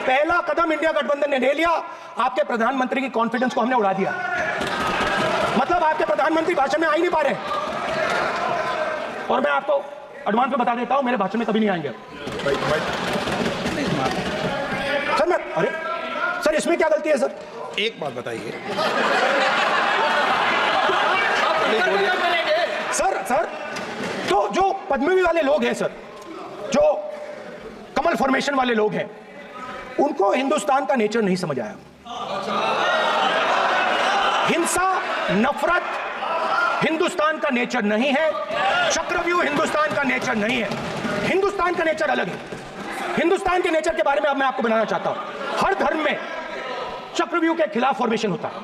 पहला कदम इंडिया गठबंधन ने ले लिया, आपके प्रधानमंत्री की कॉन्फिडेंस को हमने उड़ा दिया। मतलब आपके प्रधानमंत्री भाषण में आ ही नहीं पा रहे। और मैं आपको एडवांस में बता देता हूं, मेरे भाषण में कभी नहीं आएंगे सर। मैं अरे सर, इसमें क्या गलती है सर? एक बात बताइए सर, तो जो पद्मवी वाले लोग हैं सर, जो कमल फॉर्मेशन वाले लोग हैं, उनको हिंदुस्तान का नेचर नहीं समझ आया। हिंसा, नफरत हिंदुस्तान का नेचर नहीं है। चक्रव्यूह हिंदुस्तान का नेचर नहीं है। हिंदुस्तान का नेचर अलग है। हिंदुस्तान के नेचर के बारे में अब मैं आपको बनाना चाहता हूं। हर धर्म में चक्रव्यूह के खिलाफ फॉर्मेशन होता है,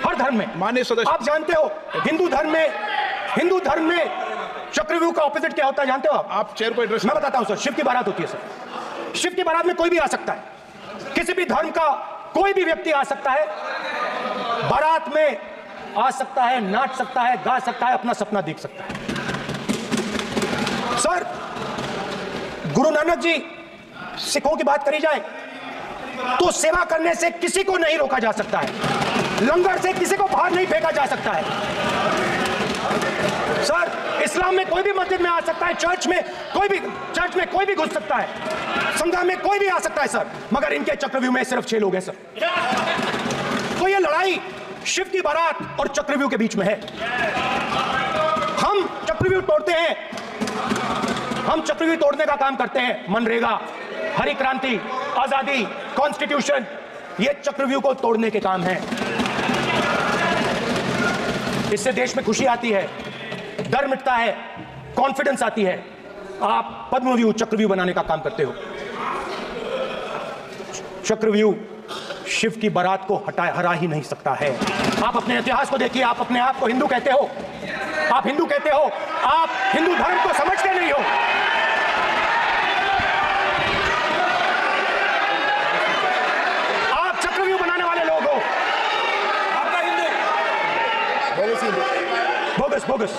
हर धर्म में। माननीय सदस्य, आप जानते हो हिंदू धर्म में चक्रव्यूह का ऑपोजिट क्या होता है, जानते हो आप चेयर को एड्रेस। मैं बताता हूं सर। शिव की बारात होती है सर। शिव की बारात में कोई भी आ सकता है, किसी भी धर्म का कोई भी व्यक्ति आ सकता है, बारात में आ सकता है, नाच सकता है, गा सकता है, अपना सपना देख सकता है। सर, गुरु नानक जी, सिखों की बात करी जाए तो सेवा करने से किसी को नहीं रोका जा सकता है, लंगर से किसी को बाहर नहीं फेंका जा सकता है। सर, इस्लाम में कोई भी मस्जिद में आ सकता है, चर्च में कोई भी घुस सकता है, संगम में कोई भी आ सकता है सर, मगर इनके चक्रव्यूह में सिर्फ 6 लोग हैं सर। तो ये लड़ाई शिव की बारात और चक्रव्यूह के बीच में है। हम चक्रव्यूह तोड़ते हैं, हम चक्रव्यूह तोड़ने का काम करते हैं। मनरेगा, हरी क्रांति, आजादी, कॉन्स्टिट्यूशन, ये चक्रव्यूह को तोड़ने के काम हैं। इससे देश में खुशी आती है, डर मिटता है, कॉन्फिडेंस आती है। आप पद्मव्यूह चक्रव्यूह बनाने का काम करते हो। चक्रव्यूह शिव की बारात को हरा ही नहीं सकता है। आप अपने इतिहास को देखिए। आप अपने आप को हिंदू कहते हो, आप हिंदू कहते हो, आप हिंदू धर्म को समझते नहीं हो। आप चक्रव्यूह बनाने वाले लोग हो। आपका हिंदू बोगस।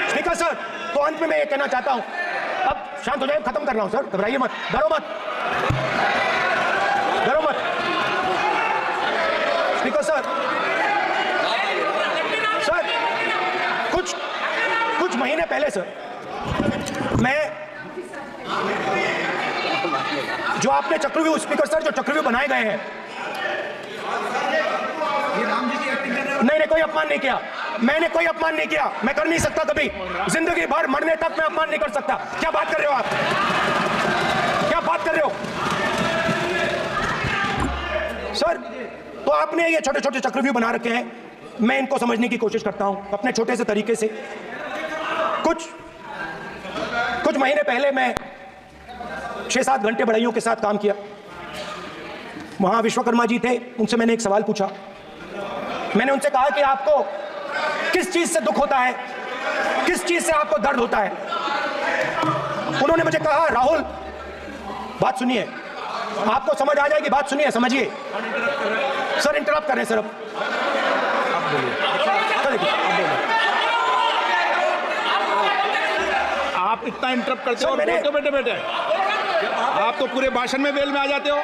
स्पीकर सर, तो अंत में मैं ये कहना चाहता हूं, अब शांत हो जाए, खत्म कर रहा हूं सर, घबराइए मत, डरो मत। स्पीकर सर, कुछ महीने पहले सर, मैं जो आपने चक्रव्यूह, स्पीकर सर, जो चक्रव्यूह बनाए गए हैं, नहीं, कोई अपमान नहीं किया। मैंने कोई अपमान नहीं किया, मैं कर नहीं सकता कभी, जिंदगी भर मरने तक मैं अपमान नहीं कर सकता। क्या बात कर रहे हो आप? क्या बात कर रहे हो सर? तो आपने ये छोटे छोटे चक्रव्यूह बना रखे हैं, मैं इनको समझने की कोशिश करता हूं अपने छोटे से तरीके से। कुछ महीने पहले मैं 6-7 घंटे बढ़इयों के साथ काम किया। वहां विश्वकर्मा जी थे, उनसे मैंने एक सवाल पूछा। मैंने उनसे कहा कि आपको किस चीज से दुख होता है, किस चीज से आपको दर्द होता है? उन्होंने मुझे कहा, राहुल, बात सुनिए, आपको समझ आ जाएगी, बात सुनिए, समझिए। सर, इंटरप्ट कर रहे हैं सर, अब आप इतना इंटरप्ट करते हो और बैठे आप तो पूरे भाषण में वेल में आ जाते हो,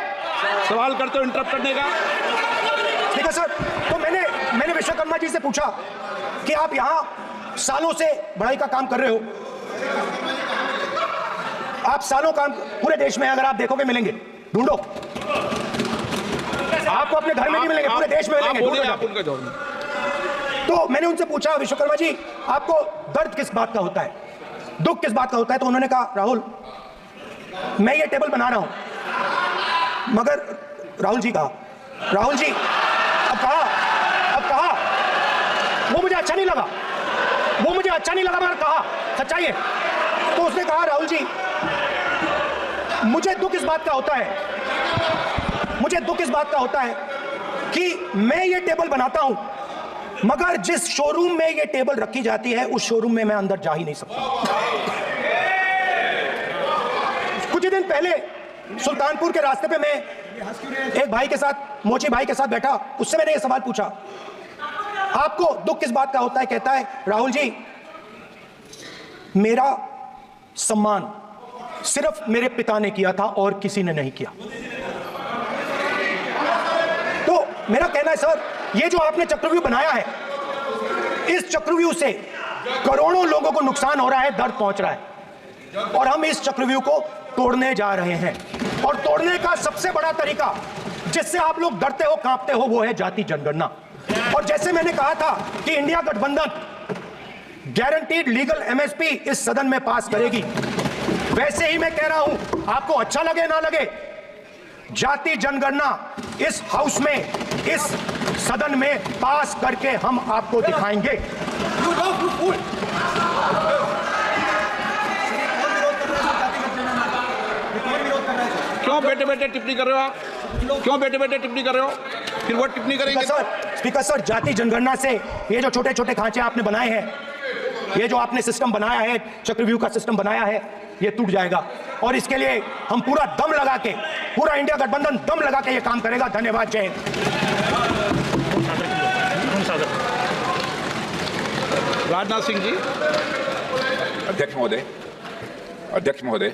सवाल करते हो इंटरप्ट करने का। ठीक है सर, तो मैंने विश्वकर्मा जी से पूछा कि आप यहां सालों से बढ़ाई का काम कर रहे हो, आप सालों काम पूरे देश में अगर आप देखोगे मिलेंगे, ढूंढो, आपको अपने घर में नहीं मिलेंगे, पूरे देश में मिलेंगे। तो मैंने उनसे पूछा, विश्वकर्मा जी, आपको दर्द किस बात का होता है, दुख किस बात का होता है? तो उन्होंने कहा, राहुल, मैं ये टेबल बना रहा हूं, मगर राहुल जी, अब कहा, वो मुझे अच्छा नहीं लगा, मगर कहा, सच्चाई है। तो उसने कहा, राहुल जी, मुझे दुख इस बात का होता है कि मैं ये टेबल बनाता हूं, मगर जिस शोरूम में ये टेबल रखी जाती है, उस शोरूम में मैं अंदर जा ही नहीं सकता। कुछ ही दिन पहले सुल्तानपुर के रास्ते पे मैं एक भाई के साथ, मोची भाई के साथ बैठा, उससे मैंने ये सवाल पूछा, आपको दुख किस बात का होता है? कहता है, राहुल जी, मेरा सम्मान सिर्फ मेरे पिता ने किया था और किसी ने नहीं किया। मेरा कहना है सर, ये जो आपने चक्रव्यूह बनाया है, इस चक्रव्यूह से करोड़ों लोगों को नुकसान हो रहा है, दर्द पहुंच रहा है, और हम इस चक्रव्यूह को तोड़ने जा रहे हैं। और तोड़ने का सबसे बड़ा तरीका जिससे आप लोग डरते हो, कांपते हो, वो है जाति जनगणना। और जैसे मैंने कहा था कि इंडिया गठबंधन गारंटीड लीगल एमएसपी इस सदन में पास करेगी, वैसे ही मैं कह रहा हूं, आपको अच्छा लगे ना लगे, जाति जनगणना इस हाउस में, इस सदन में पास करके हम आपको दिखाएंगे। क्यों बेटे बेटे टिप्पणी कर रहे हो आप? क्यों बेटे बेटे टिप्पणी कर रहे हो? फिर वो टिप्पणी करेंगे। स्पीकर सर, जाति जनगणना से ये जो छोटे छोटे खांचे आपने बनाए हैं, ये जो आपने सिस्टम बनाया है, चक्रव्यूह का सिस्टम बनाया है, ये टूट जाएगा। और इसके लिए हम पूरा दम लगा के, पूरा इंडिया गठबंधन दम लगा के ये काम करेगा। धन्यवाद। जय हिंद। राजनाथ सिंह जी। अध्यक्ष महोदय,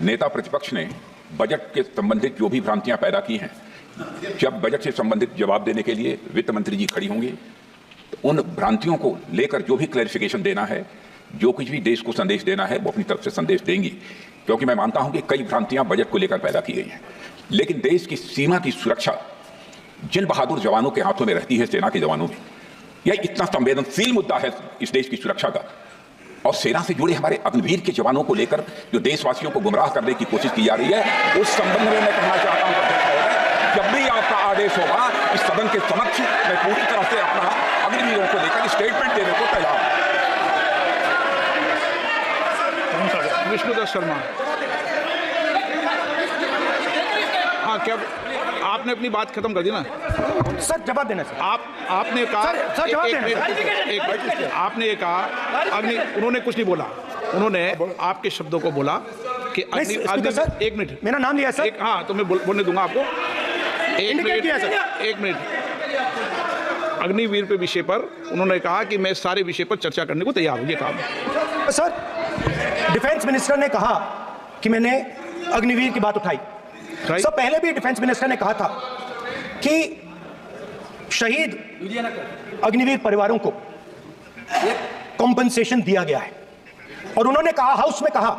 नेता प्रतिपक्ष ने बजट के संबंधित जो भी भ्रांतियां पैदा की हैं, जब बजट से संबंधित जवाब देने के लिए वित्त मंत्री जी खड़ी होंगी, तो उन भ्रांतियों को लेकर जो भी क्लैरिफिकेशन देना है, जो कुछ भी देश को संदेश देना है, वो अपनी तरफ से संदेश देंगी। क्योंकि मैं मानता हूं कि कई भ्रांतियां बजट को लेकर पैदा की गई हैं, लेकिन देश की सीमा की सुरक्षा जिन बहादुर जवानों के हाथों में रहती है, सेना के जवानों में, यह इतना संवेदनशील मुद्दा है इस देश की सुरक्षा का। और सेना से जुड़े हमारे अग्निवीर के जवानों को लेकर जो देशवासियों को गुमराह करने की कोशिश की जा रही है, उस संबंध में मैं कहना चाहता हूं, जब भी आपका आदेश होगा, इस सदन के समक्ष मैं पूरी तरह से अपना अग्निवीरों को लेकर स्टेटमेंट देने को तैयार हूं। विष्णुदत्त शर्मा। हाँ, क्या आपने अपनी बात खत्म कर दी ना? सर जवाब देना सर। आपने कहा सर जवाब देना। आपने ये कहा उन्होंने कुछ नहीं बोला, उन्होंने आपके शब्दों को बोला कि सर, एक मिनट, मेरा नाम लिया सर। हाँ, तो मैं बोलने दूंगा आपको। एक मिनट। अग्निवीर पे विषय पर उन्होंने कहा कि मैं सारे विषय पर चर्चा करने को तैयार हूँ। ये काम सर, डिफेंस मिनिस्टर ने कहा कि मैंने अग्निवीर की बात उठाई। सर, पहले भी डिफेंस मिनिस्टर ने कहा था कि शहीद अग्निवीर परिवारों को कॉम्पनसेशन दिया गया है, और उन्होंने कहा, हाउस में कहा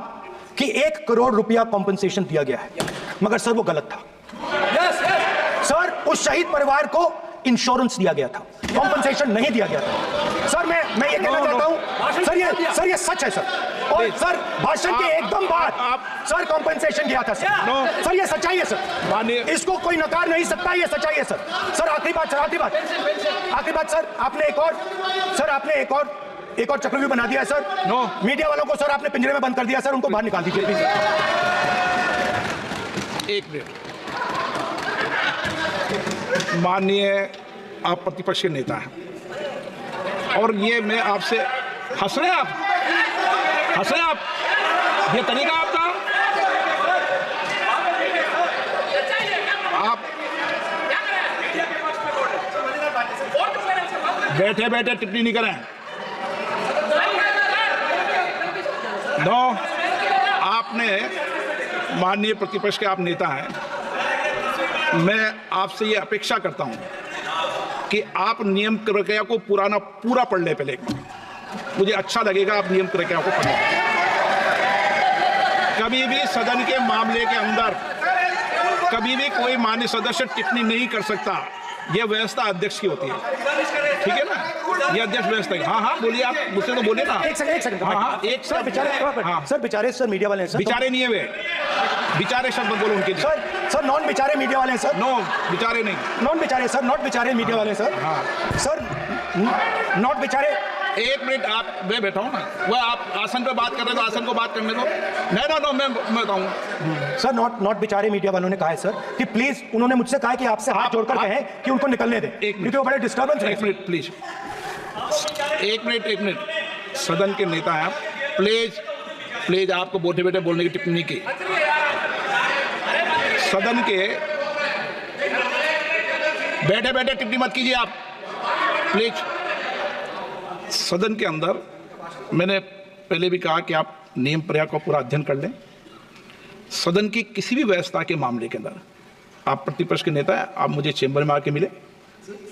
कि 1 करोड़ रुपया कॉम्पनसेशन दिया गया है, मगर सर वो गलत था। सर, उस शहीद परिवार को इंश्योरेंस दिया गया था, कॉम्पनसेशन नहीं दिया गया था। सर मैं ये कहना चाहता हूं, सर ये सच है सर। और सर, भाषण के एकदम बाद सर कॉम्पनसेशन दिया था सर। सर ये सच्चाई है सर, इसको कोई नकार नहीं सकता, ये सच्चाई है सर। सर आखिरी बात सर, आपने एक और चक्रव्यूह बना दिया है सर। मीडिया वालों को सर आपने पिंजरे में बंद कर दिया सर, उनको बाहर निकाल दीजिए प्लीज। एक मिनट। माननीय आप प्रतिपक्ष के नेता हैं, और ये मैं आपसे हंस रहे हैं आप, ये तरीका आपका, आप बैठे बैठे टिप्पणी नहीं करें। नो, आपने, माननीय प्रतिपक्ष के आप नेता हैं, मैं आपसे ये अपेक्षा करता हूं कि आप नियम प्रक्रिया को पूरा पढ़ ले पहले। मुझे अच्छा लगेगा आप नियम प्रक्रिया को पढ़ें। कभी भी सदन के मामले के अंदर कभी भी कोई मान्य सदस्य टिप्पणी नहीं कर सकता, यह व्यवस्था अध्यक्ष की होती है, ठीक है ना? ये अध्यक्ष व्यवस्था है। हाँ, बोलिए, आप मुझसे तो बोलिए ना। एक सेकंड। हाँ, सर बेचारे सर मीडिया वाले हैं सर। बेचारे नहीं है वे, बेचारे शब्द बोलो उनके। सर नॉन बेचारे मीडिया वाले हैं सर। नो, बेचारे नहीं, नॉन बेचारे सर, नॉट बेचारे मीडिया वाले सर। हाँ सर, नॉट बेचारे। एक मिनट, आप, मैं बैठा हूँ ना, वो आप आसन पे बात कर रहे हो तो आसन को बात करने दो। नो, मैं बताऊँ सर, नॉट बेचारे मीडिया वालों ने कहा है सर कि प्लीज, उन्होंने मुझसे कहा कि आपसे हाथ जोड़कर कहें कि उनको निकलने दें, क्योंकि वो बड़े डिस्टर्बेंस है। एक मिनट प्लीज, एक मिनट। सदन के नेता हैं आप, प्लीज आपको बैठे बैठे बोलने की टिप्पणी की। सदन के बैठे बैठे टिप्पणी मत कीजिए आप, प्लीज। सदन के अंदर मैंने पहले भी कहा कि आप नियम प्रक्रिया का पूरा अध्ययन कर लें। सदन की किसी भी व्यवस्था के मामले के अंदर आप प्रतिपक्ष के नेता हैं, आप मुझे चेंबर में आके मिले,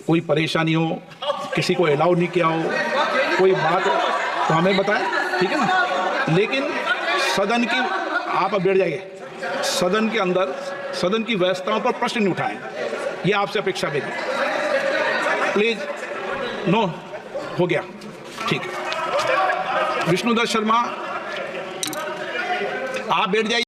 कोई परेशानी हो, किसी को अलाउ नहीं किया हो, कोई बात हो तो हमें बताएं, ठीक है ना। लेकिन सदन की, आप अब बैठ जाइए, सदन के अंदर सदन की व्यवस्थाओं पर प्रश्न नहीं उठाएं, ये आपसे अपेक्षा भी है। प्लीज, नो, हो गया, ठीक है। विष्णुदत्त शर्मा, आप बैठ जाइए।